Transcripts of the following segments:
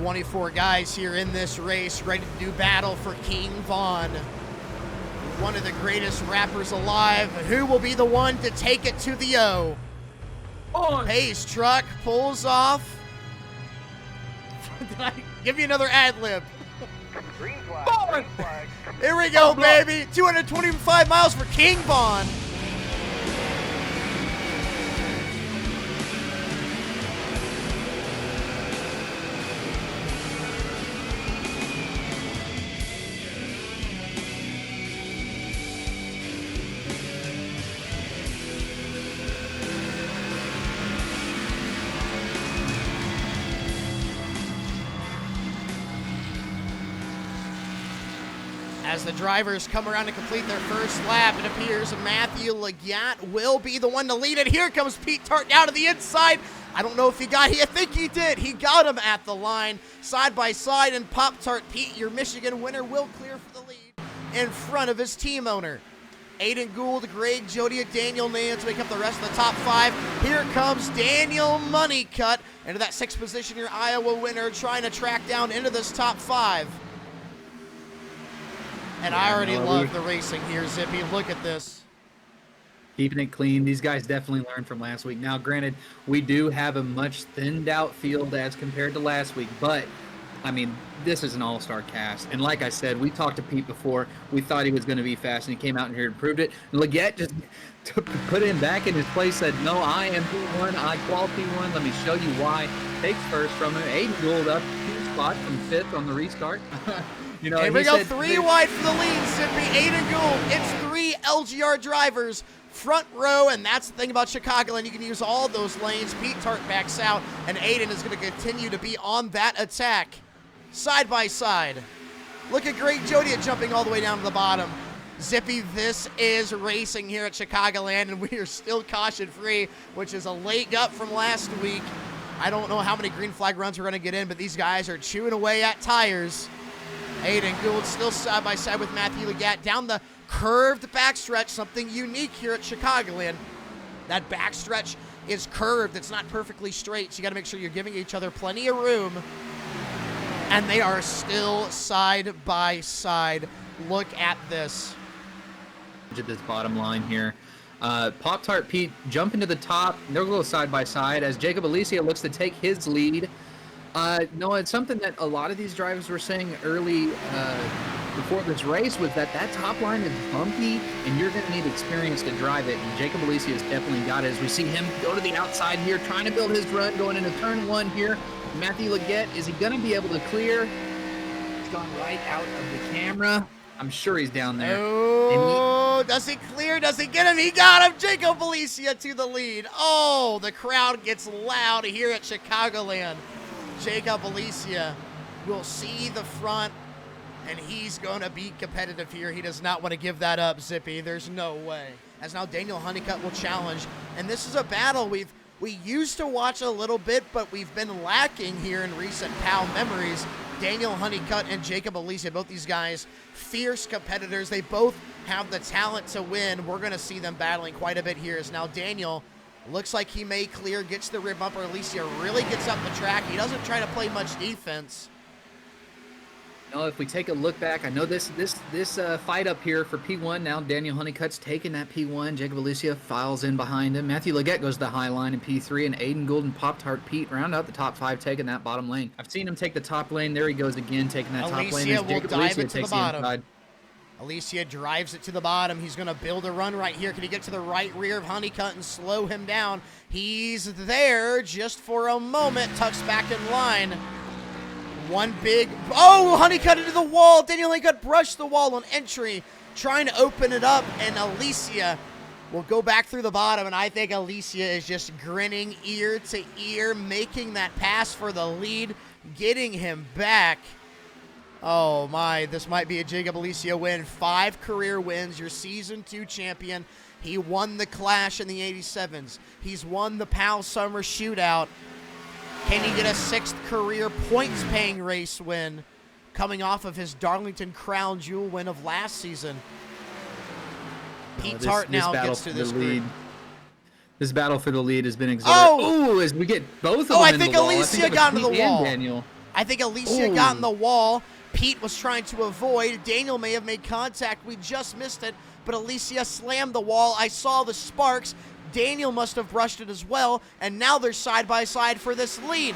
24 guys here in this race, ready to do battle for King Von. One of the greatest rappers alive. Who will be the one to take it to the O? Pace truck pulls off. Did I give you another ad lib? Green flag, green flag. Here we go, baby. 225 miles for King Von. As the drivers come around to complete their first lap, it appears Matthew Legat will be the one to lead it. Here comes Pete Tart down to the inside. I don't know if he got, I think he did. He got him at the line, side by side, and Pop-Tart Pete, your Michigan winner, will clear for the lead in front of his team owner. Aiden Gould, Greg Jodia, Daniel Nance make up the rest of the top five. Here comes Daniel Moneycut into that sixth position, your Iowa winner, trying to track down into this top five. And I already love the racing here, Zippy. Look at this. Keeping it clean. These guys definitely learned from last week. Now, granted, we do have a much thinned out field as compared to last week, but, I mean, this is an all-star cast. And like I said, we talked to Pete before. We thought he was going to be fast, and he came out here and proved it. And Leggett just put him back in his place, said, no, I am P1. I qual P1. Let me show you why. Takes first from him. Aiden Gould up 2 spots from 5th on the restart. You know, here we go, 3 wide for the lead, Zippy. Aiden Gould. It's 3 LGR drivers, front row, and that's the thing about Chicagoland. You can use all those lanes. Pete Tart backs out, and Aiden is going to continue to be on that attack, side by side. Look at Greg Jodia jumping all the way down to the bottom. Zippy, this is racing here at Chicagoland, and we are still caution-free, which is a leg up from last week. I don't know how many green flag runs we're going to get in, but these guys are chewing away at tires. Aiden Gould still side by side with Matthew Legat down the curved backstretch, something unique here at Chicagoland. That backstretch is curved. It's not perfectly straight, so you got to make sure you're giving each other plenty of room. And they are still side by side. Look at this. At this bottom line here. Pop-Tart Pete jump into the top. They'll go side by side as Jacob Alicia looks to take his lead. No, it's something that a lot of these drivers were saying early before this race was that top line is bumpy and you're going to need experience to drive it. And Jacob Alicia has definitely got it as we see him go to the outside here, trying to build his run, going into turn 1 here. Matthew Leggett, is he going to be able to clear? He's gone right out of the camera. I'm sure he's down there. Oh, does he clear? Does he get him? He got him. Jacob Alicia to the lead. Oh, the crowd gets loud here at Chicagoland. Jacob Alicia will see the front, and he's going to be competitive here. He does not want to give that up, Zippy. There's no way. As now Daniel Honeycutt will challenge, and this is a battle we used to watch a little bit, but we've been lacking here in recent PAL memories. Daniel Honeycutt and Jacob Alicia, both these guys, fierce competitors. They both have the talent to win. We're going to see them battling quite a bit here as now Daniel looks like he may clear, gets the rear bumper. Alicia really gets up the track. He doesn't try to play much defense. No, if we take a look back, I know this fight up here for P1 now. Daniel Honeycutt's taking that P1. Jacob Alicia files in behind him. Matthew Leggett goes to the high line in P3, and Aiden Gould and Pop-Tart Pete round out the top 5, taking that bottom lane. I've seen him take the top lane. There he goes again, taking that top lane. Alicia will dive it to the bottom. Inside. Alicia drives it to the bottom. He's going to build a run right here. Can he get to the right rear of Honeycutt and slow him down? He's there just for a moment. Tucks back in line. One big... Oh, Honeycutt into the wall. Daniel Honeycutt brushed the wall on entry, trying to open it up, and Alicia will go back through the bottom, and I think Alicia is just grinning ear to ear, making that pass for the lead, getting him back. Oh my, this might be a Jacob Alicia win. 5 career wins, your Season 2 champion. He won the Clash in the 87s. He's won the PAL Summer Shootout. Can he get a 6th career points-paying race win coming off of his Darlington Crown Jewel win of last season? Pete Tart now gets to this lead. This battle for the lead has been exerted. Oh! Ooh, as we get both of them I into think the wall. Alicia got into the wall. Daniel. I think Alicia got in the wall. Pete was trying to avoid. Daniel may have made contact. We just missed it, but Alicia slammed the wall. I saw the sparks. Daniel must have brushed it as well, and now they're side by side for this lead.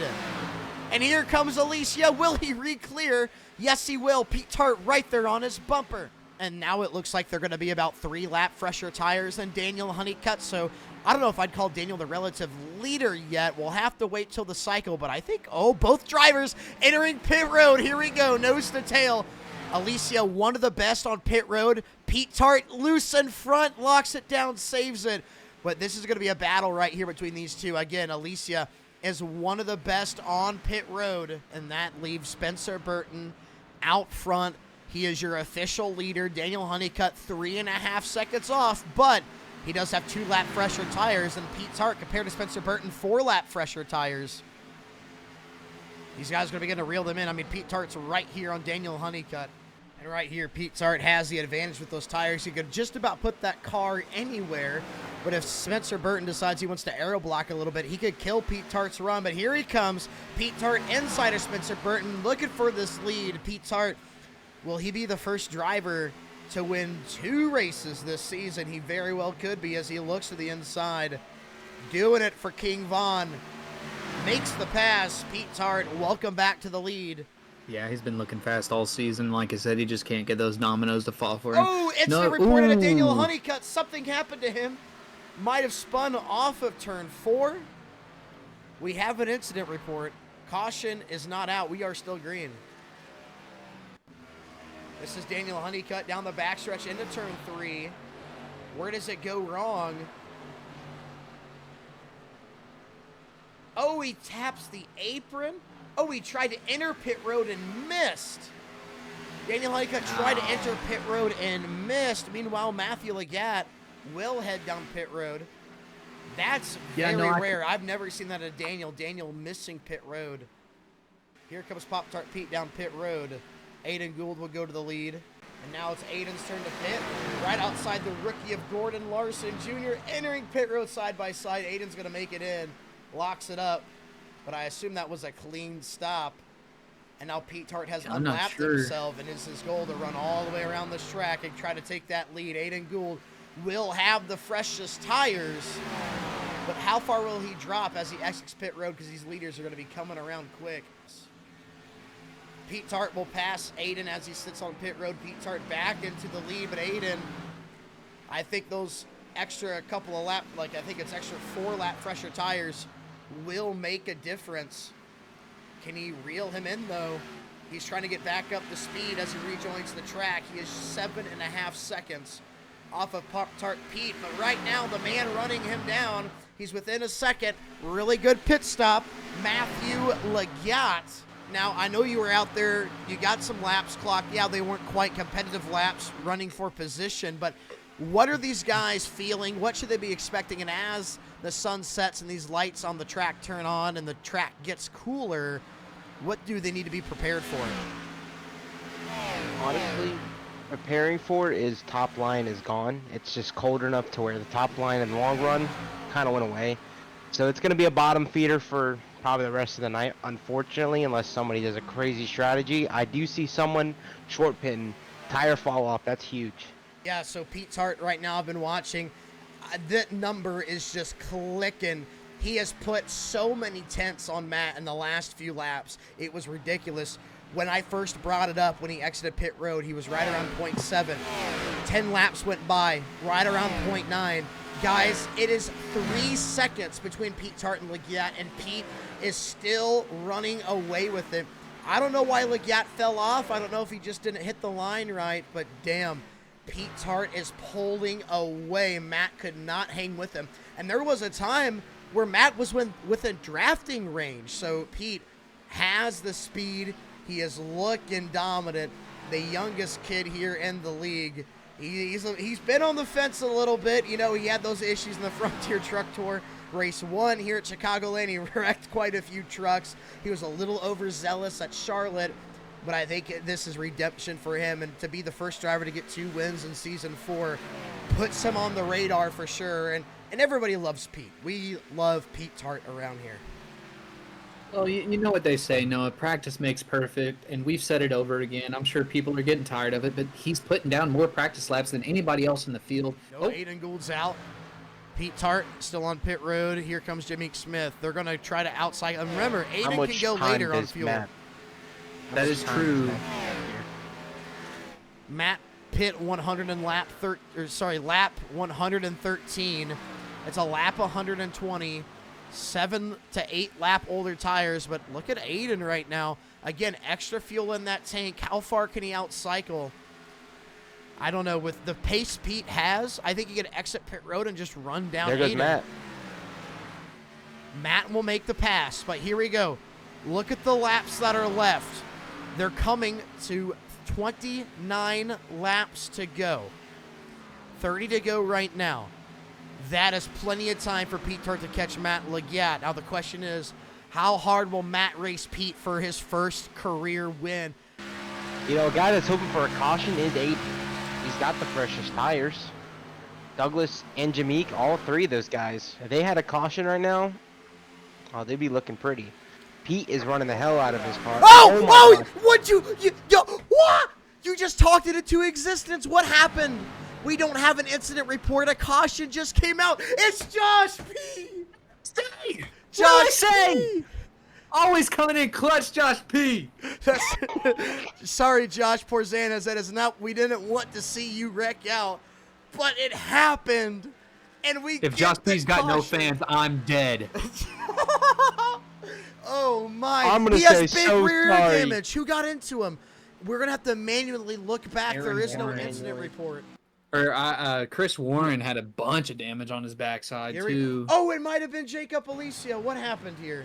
And here comes Alicia. Will he re-clear? Yes, he will. Pete Tart right there on his bumper. And now it looks like they're going to be about 3 lap fresher tires than Daniel Honeycutt. So I don't know if I'd call Daniel the relative leader yet. We'll have to wait till the cycle. But I think, both drivers entering pit road. Here we go, nose to tail. Alicia, one of the best on pit road. Pete Tart loose in front, locks it down, saves it. But this is going to be a battle right here between these two. Again, Alicia is one of the best on pit road. And that leaves Spencer Burton out front. He is your official leader. Daniel Honeycutt 3.5 seconds off, but he does have 2 lap fresher tires, and Pete Tart, compared to Spencer Burton, 4 lap fresher tires. These guys are going to begin to reel them in. I mean, Pete Tart's right here on Daniel Honeycutt. And right here, Pete Tart has the advantage with those tires. He could just about put that car anywhere, but if Spencer Burton decides he wants to aero block a little bit, he could kill Pete Tart's run. But here he comes, Pete Tart inside of Spencer Burton, looking for this lead. Pete Tart, will he be the first driver to win 2 races this season? He very well could be as he looks to the inside. Doing it for King Vaughn. Makes the pass. Pete Tart, welcome back to the lead. Yeah, he's been looking fast all season. Like I said, he just can't get those dominoes to fall for him. Oh, it's reported at Daniel Honeycutt. Something happened to him. Might have spun off of turn 4. We have an incident report. Caution is not out. We are still green. This is Daniel Honeycutt down the backstretch into turn 3. Where does it go wrong? Oh, he taps the apron. Oh, he tried to enter pit road and missed. Daniel Honeycutt tried to enter pit road and missed. Meanwhile, Matthew Legatt will head down pit road. That's very rare. I've never seen that at Daniel. Daniel missing pit road. Here comes Pop-Tart Pete down pit road. Aiden Gould will go to the lead. And now it's Aiden's turn to pit. Right outside the rookie of Gordon Larson Jr. entering pit road side by side. Aiden's going to make it in. Locks it up. But I assume that was a clean stop. And now Pete Tart has unlapped himself, and it's his goal to run all the way around this track and try to take that lead. Aiden Gould will have the freshest tires. But how far will he drop as he exits pit road, because these leaders are going to be coming around quick. Pete Tart will pass Aiden as he sits on pit road. Pete Tart back into the lead, but Aiden, I think those extra couple of lap, I think it's extra 4 lap fresher tires will make a difference. Can he reel him in, though? He's trying to get back up to speed as he rejoins the track. He is 7.5 seconds off of Pop-Tart Pete, but right now the man running him down, he's within a second. Really good pit stop, Matthew Legatt. Now, I know you were out there, you got some laps clocked. Yeah, they weren't quite competitive laps running for position, but what are these guys feeling? What should they be expecting? And as the sun sets and these lights on the track turn on and the track gets cooler, what do they need to be prepared for? Honestly, preparing for it is top line is gone. It's just cold enough to where the top line in the long run kind of went away. So it's going to be a bottom feeder for probably the rest of the night, unfortunately, unless somebody does a crazy strategy. I do see someone short pitting, tire fall off. That's huge. Yeah, so Pete Tart right now, I've been watching. That number is just clicking. He has put so many tenths on Matt in the last few laps. It was ridiculous. When I first brought it up, when he exited pit road, he was right around 0.7. 10 laps went by, right around 0.9. Guys, it is 3 seconds between Pete Tart and Legatt, and Pete is still running away with it. I don't know why Legatt fell off. I don't know if he just didn't hit the line right, but damn, Pete Tart is pulling away. Matt could not hang with him. And there was a time where Matt was within drafting range. So Pete has the speed. He is looking dominant. The youngest kid here in the league. He's been on the fence a little bit. You know, he had those issues in the Frontier Truck Tour. Race 1 here at Chicagoland, he wrecked quite a few trucks. He was a little overzealous at Charlotte, but I think this is redemption for him. And to be the first driver to get 2 wins in Season 4 puts him on the radar for sure. And everybody loves Pete. We love Pete Tart around here. Well, you know what they say, Noah. Practice makes perfect, and we've said it over again. I'm sure people are getting tired of it, but he's putting down more practice laps than anybody else in the field. No, Aiden Gould's out. Pete Tart still on pit road. Here comes Jameek Smith. They're going to try to outside. And remember, How Aiden much can go time later on does fuel. That is true. Matt pit 100 and lap 113. It's a lap 120. 7 to 8 lap older tires, but look at Aiden right now. Again, extra fuel in that tank. How far can he outcycle? I don't know. With the pace Pete has, I think he could exit pit road and just run down There goes Aiden. Matt. Matt will make the pass, but here we go. Look at the laps that are left. They're coming to 29 laps to go. 30 to go right now. That is plenty of time for Pete Tart to catch Matt Legat. Now the question is, how hard will Matt race Pete for his first career win? You know, a guy that's hoping for a caution is Aiden. He's got the freshest tires. Douglas and Jameek, all three of those guys, if they had a caution right now, oh, they'd be looking pretty. Pete is running the hell out of his car. Oh, my gosh. what what? You just talked it into existence. What happened? We don't have an incident report. A caution just came out. It's Josh P. Stay! Josh P. Always coming in clutch, Josh P. Sorry, Josh Porzanas. That is not. We didn't want to see you wreck out, but it happened, and we. If Josh P's got no fans, I'm dead. Oh my! I'm gonna he say has big so rear sorry. damage. Who got into him? We're gonna have to manually look back. Aaron There is no Warren. incident report. Or Chris Warren had a bunch of damage on his backside too. Oh, it might have been Jacob Alicia. What happened here?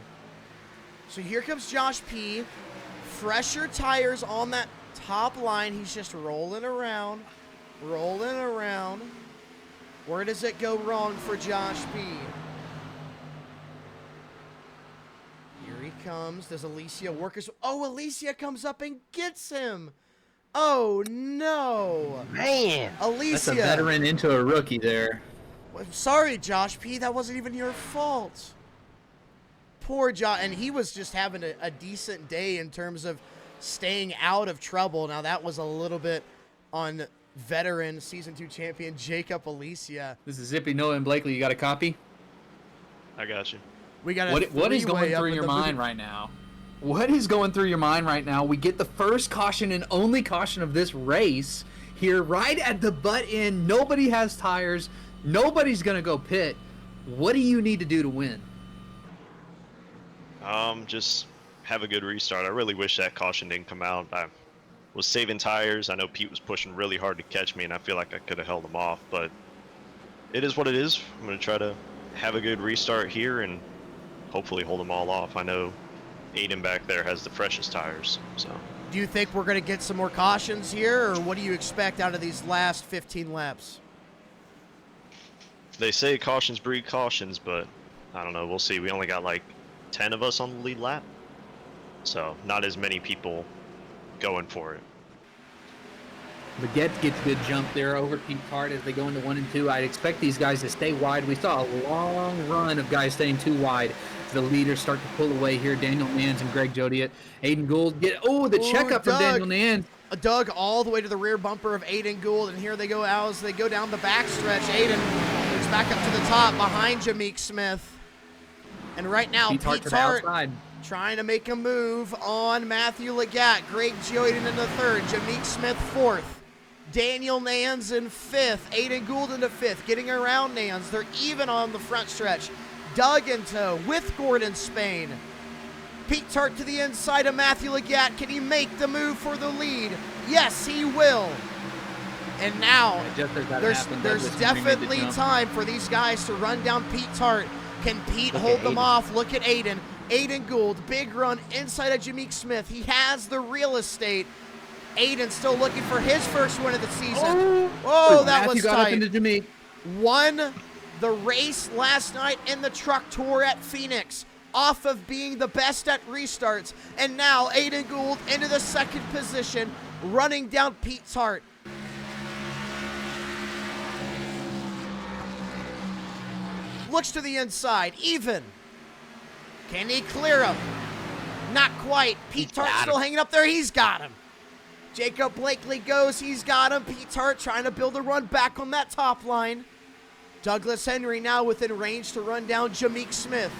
So here comes Josh P. Fresher tires on that top line. He's just rolling around. Rolling around. Where does it go wrong for Josh P? Here he comes. Does Alicia work his... Oh, Alicia comes up and gets him. Oh, no. Man. Alicia. That's a veteran into a rookie there. Sorry, Josh P. That wasn't even your fault. Poor Josh. And he was just having a decent day in terms of staying out of trouble. Now, that was a little bit on veteran Season 2 champion Jacob Alicia. This is Zippy, Noah, and Blakely. You got a copy? I got you. We got a What is three-way going up through in your the mind booth. right now? What is going through your mind right now? We get the first caution and only caution of this race here right at the butt end. Nobody has tires. Nobody's going to go pit. What do you need to do to win? Just have a good restart. I really wish that caution didn't come out. I was saving tires. I know Pete was pushing really hard to catch me, and I feel like I could have held him off, but it is what it is. I'm going to try to have a good restart here and hopefully hold them all off. I know Aiden back there has the freshest tires, so. Do you think we're going to get some more cautions here, or what do you expect out of these last 15 laps? They say cautions breed cautions, but I don't know. We'll see. We only got like 10 of us on the lead lap, so not as many people going for it. Baguette gets a good jump there over Pete Tart as they go into 1 and 2. I'd expect these guys to stay wide. We saw a long run of guys staying too wide. The leaders start to pull away here. Daniel Nance and Greg Jodiet. Aiden Gould the checkup from Daniel Nance. Doug all the way to the rear bumper of Aiden Gould, and here they go as they go down the backstretch. Aiden moves back up to the top behind Jameek Smith. And right now, Pete Tart trying to make a move on Matthew Legat. Greg Jodiet in the third. Jameek Smith fourth. Daniel Nance in fifth. Aiden Gould into fifth, getting around Nance. They're even on the front stretch. Doug in tow with Gordon Spain. Pete Tart to the inside of Matthew Legat. Can he make the move for the lead? Yes, he will. And now, there's definitely time for these guys to run down Pete Tart. Can Pete hold them off? Look at Aiden. Aiden Gould, big run inside of Jameek Smith. He has the real estate. Aiden still looking for his first win of the season. Oh, that was tight. Won the race last night in the truck tour at Phoenix off of being the best at restarts. And now Aiden Gould into the second position, running down Pete Tart. Looks to the inside, even. Can he clear him? Not quite. Pete Tart still hanging up there. He's got him. Jacob Blakely goes. He's got him. Pete Tart trying to build a run back on that top line. Douglas Henry now within range to run down Jameek Smith.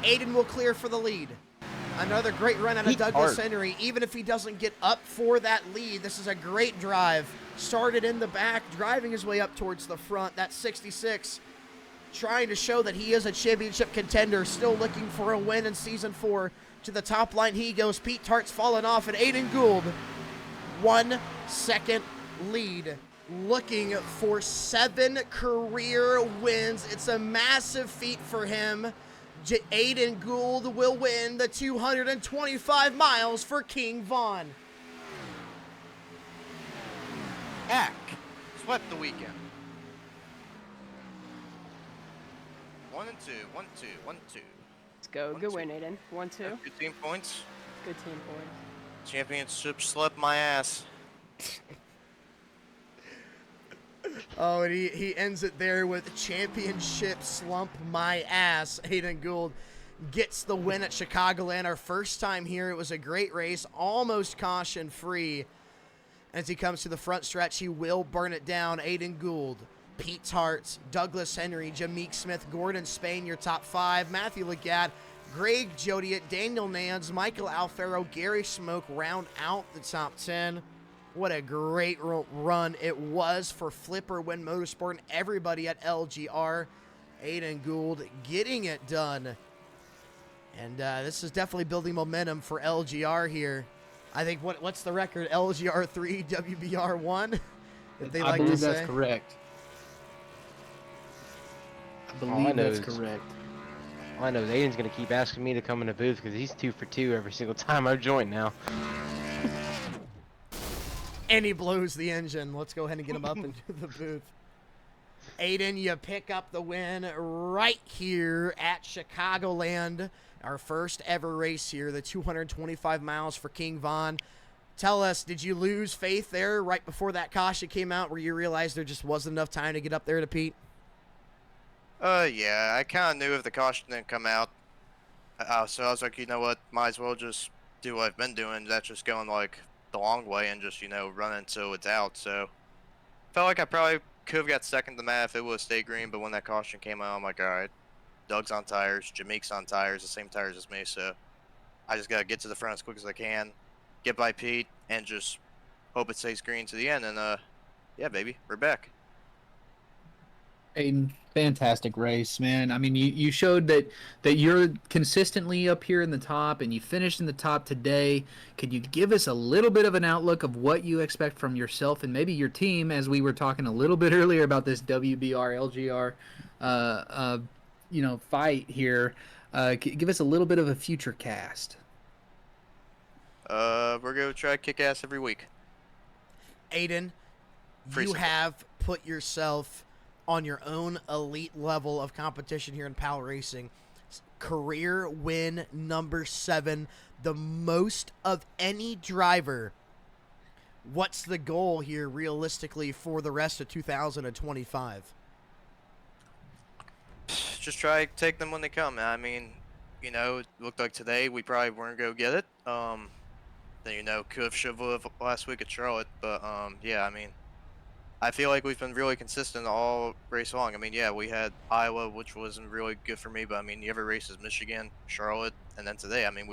Aiden will clear for the lead. Another great run out of Douglas Henry. Even if he doesn't get up for that lead, this is a great drive. Started in the back, driving his way up towards the front. That's 66. Trying to show that he is a championship contender. Still looking for a win in Season 4. To the top line he goes. Pete Tart's fallen off, and Aiden Gould, 1 second lead. Looking for 7 career wins. It's a massive feat for him. Aiden Gould will win the 225 miles for King Vaughn. Heck, swept the weekend. 1 and 2, 1, 2, 1, 2. Let's go. Good win, Aiden. 1-2. Good team points. Good team points. Championship slept my ass. Oh, and he ends it there with championship slump my ass. Aiden Gould gets the win at Chicagoland. Our first time here. It was a great race, almost caution free. As he comes to the front stretch, he will burn it down. Aiden Gould, Pete Tart, Douglas Henry, Jameek Smith, Gordon Spain, your top 5. Matthew Legat, Greg Jodiet, Daniel Nance, Michael Alfaro, Gary Smoke round out the top 10. What a great run it was for Flipper Win Motorsport and everybody at LGR. Aiden Gould getting it done. And this is definitely building momentum for LGR here. I think, what's the record? LGR 3, WBR 1? If they like to say. That's correct. I believe that's correct. All I know is Aiden's going to keep asking me to come in the booth because he's 2 for 2 every single time I join now. And he blows the engine. Let's go ahead and get him up into the booth. Aiden, you pick up the win right here at Chicagoland. Our first ever race here, the 225 miles for King Vaughn. Tell us, did you lose faith there right before that caution came out where you realized there just wasn't enough time to get up there to Pete? Yeah, I kind of knew if the caution didn't come out. So I was like, you know what, might as well just do what I've been doing. That's just going like the long way and just, running so it's out. So felt like I probably could have got second to that if it was stay green, but when that caution came out, I'm like, all right, Doug's on tires, Jameek's on tires, the same tires as me, so I just got to get to the front as quick as I can, get by Pete, and just hope it stays green to the end, and yeah, baby, we're back. Aiden, fantastic race, man. I mean, you showed that you're consistently up here in the top, and you finished in the top today. Could you give us a little bit of an outlook of what you expect from yourself and maybe your team, as we were talking a little bit earlier about this WBR LGR, fight here? Give us a little bit of a future cast. We're going to try to kick ass every week. Aiden, you have put yourself on your own elite level of competition here in PALracing. Career win number 7, the most of any driver. What's the goal here realistically for the rest of 2025? Just try to take them when they come. I mean, it looked like today we probably weren't going to get it. Then, should have last week at Charlotte. But, yeah, I mean, I feel like we've been really consistent all race long. I mean, yeah, we had Iowa, which wasn't really good for me, but I mean, every race is Michigan, Charlotte, and then today. I mean,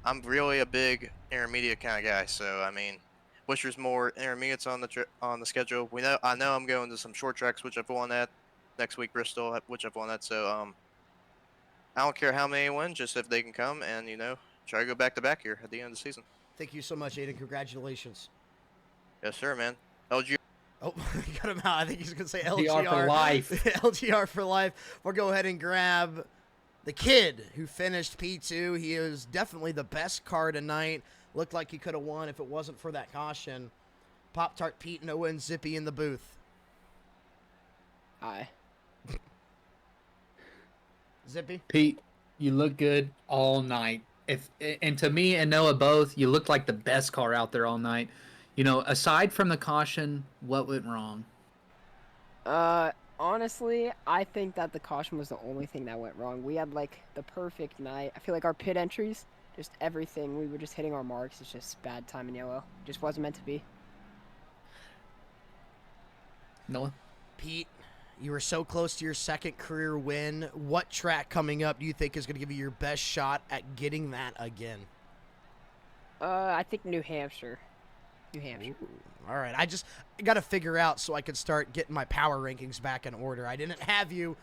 I'm really a big intermediate kind of guy, so I mean, wish there's more intermediates on the schedule. I know I'm going to some short tracks, which I've won at next week, Bristol, which I've won at. So I don't care how many win, just if they can come and try to go back to back here at the end of the season. Thank you so much, Aiden. Congratulations. Yes, sir, man. LG. Oh, got him out. I think he's going to say LGR. for life. LGR for life. We'll go ahead and grab the kid who finished P2. He is definitely the best car tonight. Looked like he could have won if it wasn't for that caution. Pop-Tart Pete, Noah, and Zippy in the booth. Hi. Zippy? Pete, you look good all night. And to me and Noah both, you looked like the best car out there all night. Aside from the caution, what went wrong? Honestly, I think that the caution was the only thing that went wrong. We had like the perfect night. I feel like our pit entries Just everything. We were just hitting our marks. It's just bad time in yellow. Just wasn't meant to be. Noah? Pete, you were so close to your second career win. What track coming up do you think is going to give you your best shot at getting that again? I think New Hampshire. New Hampshire. All right, I got to figure out so I could start getting my power rankings back in order. I didn't have you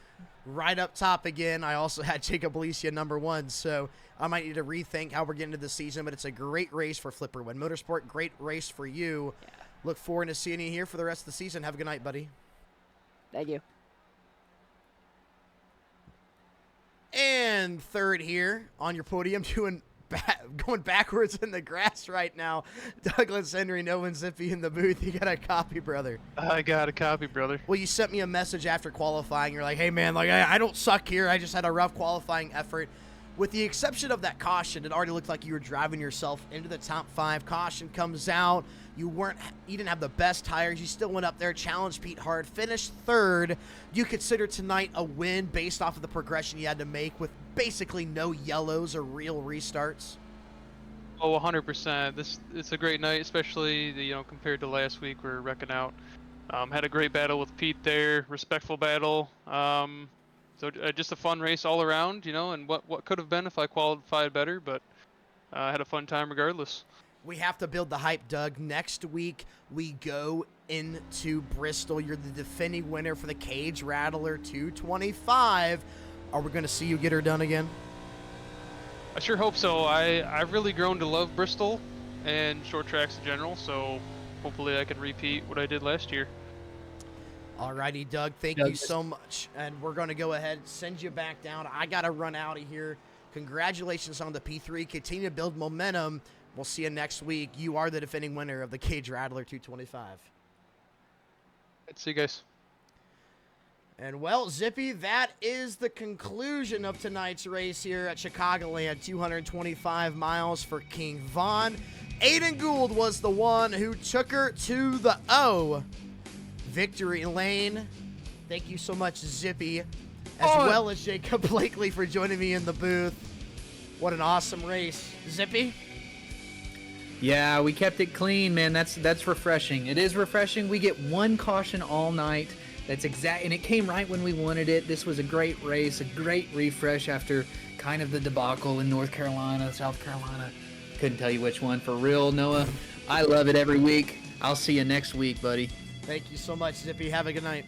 right up top again. I also had Jacob Alicia #1, so I might need to rethink how we're getting into the season, but it's a great race for Flipper Win Motorsport. Great race for you. Yeah. Look forward to seeing you here for the rest of the season. Have a good night, buddy. Thank you. And third here on your podium, going backwards in the grass right now. Douglas Henry, no one Zippy in the booth. You got a copy, brother. I got a copy, brother. Well, you sent me a message after qualifying. You're like, hey, man, like I don't suck here. I just had a rough qualifying effort. With the exception of that caution, it already looked like you were driving yourself into the top 5. Caution comes out. You didn't have the best tires. You still went up there, challenged Pete hard, finished 3rd. Do you consider tonight a win based off of the progression you had to make with basically no yellows or real restarts? Oh, 100%. It's a great night, especially compared to last week. We're wrecking out. Had a great battle with Pete there, respectful battle. So just a fun race all around, and what could have been if I qualified better, but I had a fun time regardless. We have to build the hype, Doug. Next week, we go into Bristol. You're the defending winner for the Cage Rattler 225. Are we going to see you get her done again? I sure hope so. I've really grown to love Bristol and short tracks in general, so hopefully I can repeat what I did last year. Alrighty, Doug, thank you so much. And we're going to go ahead and send you back down. I got to run out of here. Congratulations on the P3. Continue to build momentum. We'll see you next week. You are the defending winner of the Cage Rattler 225. See you guys. And well, Zippy, that is the conclusion of tonight's race here at Chicagoland. 225 miles for King Von. Aiden Gould was the one who took her to the O. Victory lane. Thank you so much, Zippy, as well as Jacob Blakely for joining me in the booth. What an awesome race. Zippy? Yeah, we kept it clean, man. That's refreshing. It is refreshing. We get one caution all night. That's exact, and it came right when we wanted it. This was a great race, a great refresh after kind of the debacle in North Carolina, South Carolina. Couldn't tell you which one. For real, Noah. I love it every week. I'll see you next week, buddy. Thank you so much, Zippy. Have a good night.